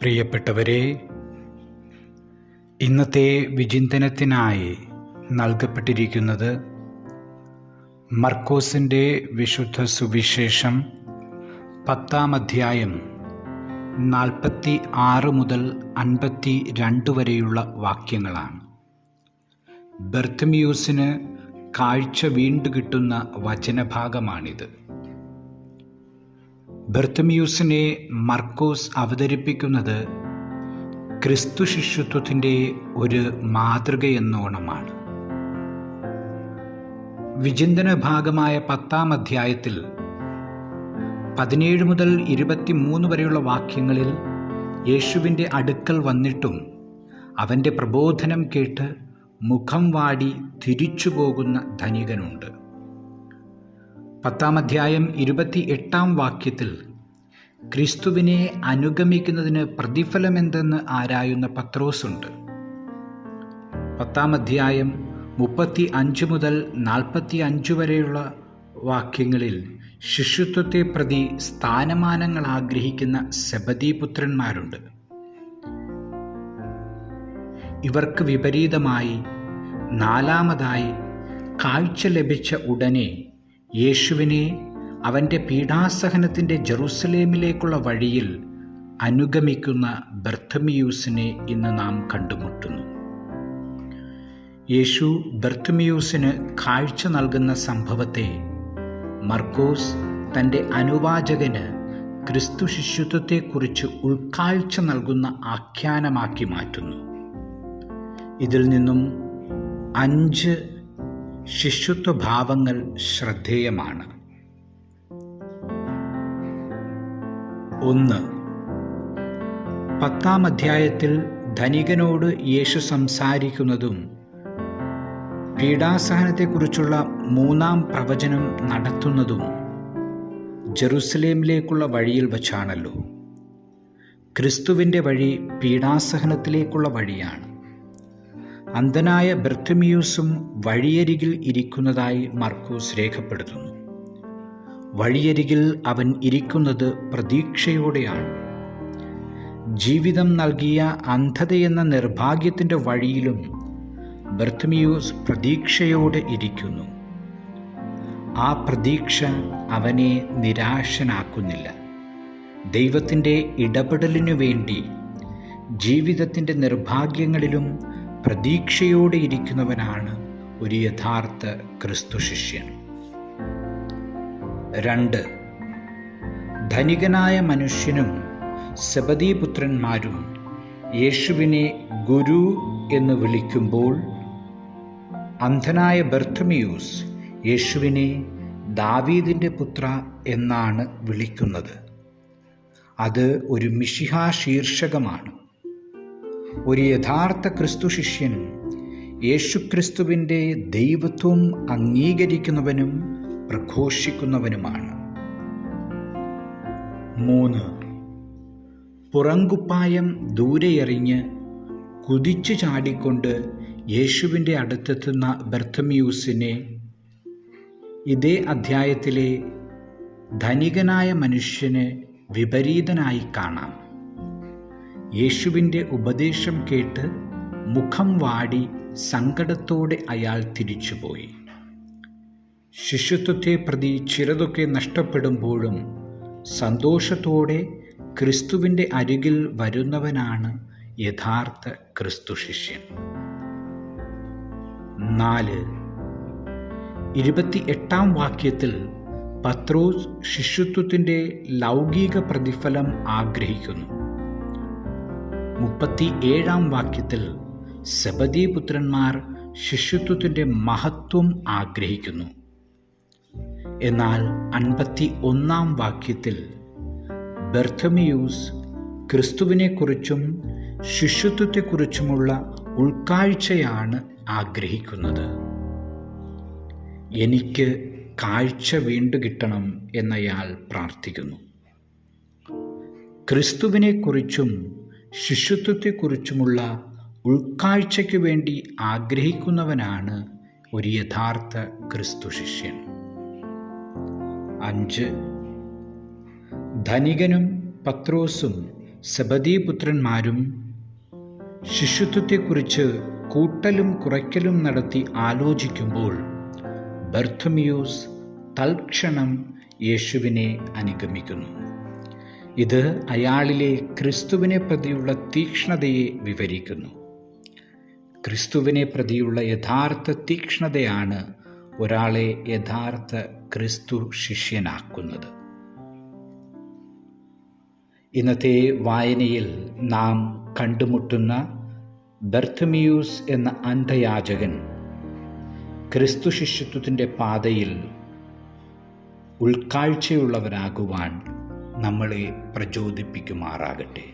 പ്രിയപ്പെട്ടവരെ, ഇന്നത്തെ വിചിന്തനത്തിനായി നൽകപ്പെട്ടിരിക്കുന്നത് മർക്കോസിൻ്റെ വിശുദ്ധ സുവിശേഷം 10-ാം അധ്യായം 46 മുതൽ 52 വരെയുള്ള വാക്യങ്ങളാണ്. ബർത്തിമിയൂസിന് കാഴ്ച വീണ്ടുകിട്ടുന്ന വചനഭാഗമാണിത്. ബർത്തിമിയൂസിനെ മർക്കോസ് അവതരിപ്പിക്കുന്നത് ക്രിസ്തു ശിഷ്യത്വത്തിൻ്റെ ഒരു മാതൃകയെന്നോണമാണ്. വിചിന്തന ഭാഗമായ 10-ാം അധ്യായത്തിൽ 17 മുതൽ 23 വരെയുള്ള വാക്യങ്ങളിൽ യേശുവിൻ്റെ അടുക്കൽ വന്നിട്ടും അവൻ്റെ പ്രബോധനം കേട്ട് മുഖം വാടി തിരിച്ചു പോകുന്ന ധനികനുണ്ട്. 10-ാം അധ്യായം 28-ാം വാക്യത്തിൽ ക്രിസ്തുവിനെ അനുഗമിക്കുന്നതിന് പ്രതിഫലമെന്തെന്ന് ആരായുന്ന പത്രോസുണ്ട്. 10-ാം അധ്യായം 35 മുതൽ 45 വരെയുള്ള വാക്യങ്ങളിൽ ശിഷ്യത്വത്തെ പ്രതി സ്ഥാനമാനങ്ങൾ ആഗ്രഹിക്കുന്ന സെബദീപുത്രന്മാരുണ്ട്. ഇവർക്ക് വിപരീതമായി 4-ാമതായി കാഴ്ച ലഭിച്ച ഉടനെ യേശുവിനെ അവൻ്റെ പീഡാസഹനത്തിൻ്റെ ജെറുസലേമിലേക്കുള്ള വഴിയിൽ അനുഗമിക്കുന്ന ബർത്തിമിയൂസിനെ ഇന്ന് നാം കണ്ടുമുട്ടുന്നു. യേശു ബർത്തിമിയൂസിന് കാഴ്ച നൽകുന്ന സംഭവത്തെ മർക്കോസ് തൻ്റെ അനുവാചകന് ക്രിസ്തു ശിഷ്യത്വത്തെക്കുറിച്ച് ഉൾക്കാഴ്ച നൽകുന്ന ആഖ്യാനമാക്കി മാറ്റുന്നു. ഇതിൽ നിന്നും 5 ശിഷ്യത്വഭാവങ്ങൾ ശ്രദ്ധേയമാണ്. 1. 10-ാം അധ്യായത്തിൽ ധനികനോട് യേശു സംസാരിക്കുന്നതും പീഡാസഹനത്തെക്കുറിച്ചുള്ള 3-ാം പ്രവചനം നടത്തുന്നതും ജെറുസലേമിലേക്കുള്ള വഴിയിൽ വച്ചാണല്ലോ. ക്രിസ്തുവിൻ്റെ വഴി പീഡാസഹനത്തിലേക്കുള്ള വഴിയാണ്. അന്ധനായ ബർത്തിമിയൂസും വഴിയരികിൽ ഇരിക്കുന്നതായി മർക്കോസ് രേഖപ്പെടുത്തുന്നു. വഴിയരികിൽ അവൻ ഇരിക്കുന്നത് പ്രതീക്ഷയോടെയാണ്. ജീവിതം നൽകിയ അന്ധതയെന്ന നിർഭാഗ്യത്തിൻ്റെ വഴിയിലും ബർത്തിമിയൂസ് പ്രതീക്ഷയോടെ ഇരിക്കുന്നു. ആ പ്രതീക്ഷ അവനെ നിരാശനാക്കുന്നില്ല. ദൈവത്തിൻ്റെ ഇടപെടലിനു വേണ്ടി ജീവിതത്തിൻ്റെ നിർഭാഗ്യങ്ങളിലും പ്രതീക്ഷയോടെ ഇരിക്കുന്നവനാണ് ഒരു യഥാർത്ഥ ക്രിസ്തു ശിഷ്യൻ. 2. ധനികനായ മനുഷ്യനും സെബദീപുത്രന്മാരും യേശുവിനെ ഗുരു എന്ന് വിളിക്കുമ്പോൾ അന്ധനായ ബർത്തിമിയൂസ് യേശുവിനെ ദാവീദിൻ്റെ പുത്ര എന്നാണ് വിളിക്കുന്നത്. അത് ഒരു മിശിഹാ ശീർഷകമാണ്. ഒരു യഥാർത്ഥ ക്രിസ്തു ശിഷ്യൻ യേശുക്രിസ്തുവിൻ്റെ ദൈവത്വം അംഗീകരിക്കുന്നവനും പ്രഘോഷിക്കുന്നവനുമാണ്. 3. പുറങ്കുപ്പായം ദൂരെ എറിഞ്ഞ് കുതിച്ചു ചാടിക്കൊണ്ട് യേശുവിൻ്റെ അടുത്തെത്തുന്ന ബർത്തിമിയൂസിനെ ഇതേ അധ്യായത്തിലെ ധനികനായ മനുഷ്യന് വിപരീതനായി കാണാം. യേശുവിൻ്റെ ഉപദേശം കേട്ട് മുഖം വാടി സങ്കടത്തോടെ അയാൾ തിരിച്ചുപോയി. ശിഷ്യത്വത്തെ പ്രതി ചിലതൊക്കെ നഷ്ടപ്പെടുമ്പോഴും സന്തോഷത്തോടെ ക്രിസ്തുവിൻ്റെ അരികിൽ വരുന്നവനാണ് യഥാർത്ഥ ക്രിസ്തു ശിഷ്യൻ. 4. 28-ാം വാക്യത്തിൽ പത്രോസ് ശിഷ്യത്വത്തിൻ്റെ ലൗകിക പ്രതിഫലം ആഗ്രഹിക്കുന്നു. 37-ാം വാക്യത്തിൽ സെബദീപുത്രന്മാർ ശിഷ്യത്വത്തിൻ്റെ മഹത്വം ആഗ്രഹിക്കുന്നു. എന്നാൽ 51-ാം വാക്യത്തിൽ ബർത്തിമിയൂസ് ക്രിസ്തുവിനെക്കുറിച്ചും ശിഷ്യത്വത്തെക്കുറിച്ചുമുള്ള ഉൾക്കാഴ്ചയാണ് ആഗ്രഹിക്കുന്നത്. എനിക്ക് കാഴ്ച വീണ്ടുകിട്ടണം എന്നയാൾ പ്രാർത്ഥിക്കുന്നു. ക്രിസ്തുവിനെക്കുറിച്ചും ശിഷ്യത്വത്തെക്കുറിച്ചുമുള്ള ഉൾക്കാഴ്ചയ്ക്കു വേണ്ടി ആഗ്രഹിക്കുന്നവനാണ് ഒരു യഥാർത്ഥ ക്രിസ്തു ശിഷ്യൻ. 5. ധനികനും പത്രോസും സെബദീപുത്രന്മാരും ശിശുത്വത്തെക്കുറിച്ച് കൂട്ടലും കുറയ്ക്കലും നടത്തി ആലോചിക്കുമ്പോൾ ബർത്തമിയൂസ് തൽക്ഷണം യേശുവിനെ അനുഗമിക്കുന്നു. ഇത് അയാളിലെ ക്രിസ്തുവിനെ പ്രതിയുള്ള തീക്ഷ്ണതയെ വിവരിക്കുന്നു. ക്രിസ്തുവിനെ പ്രതിയുള്ള യഥാർത്ഥ തീക്ഷ്ണതയാണ് ഒരാളെ യഥാർത്ഥ ക്രിസ്തു ശിഷ്യനാക്കുന്നത്. ഇന്നത്തെ വായനയിൽ നാം കണ്ടുമുട്ടുന്ന ബർത്തമിയൂസ് എന്ന അന്ധയാചകൻ ക്രിസ്തു ശിഷ്യത്വത്തിൻ്റെ പാതയിൽ ഉൾക്കാഴ്ചയുള്ളവരാകുവാൻ നമ്മളെ പ്രചോദിപ്പിക്കുമാറാകട്ടെ.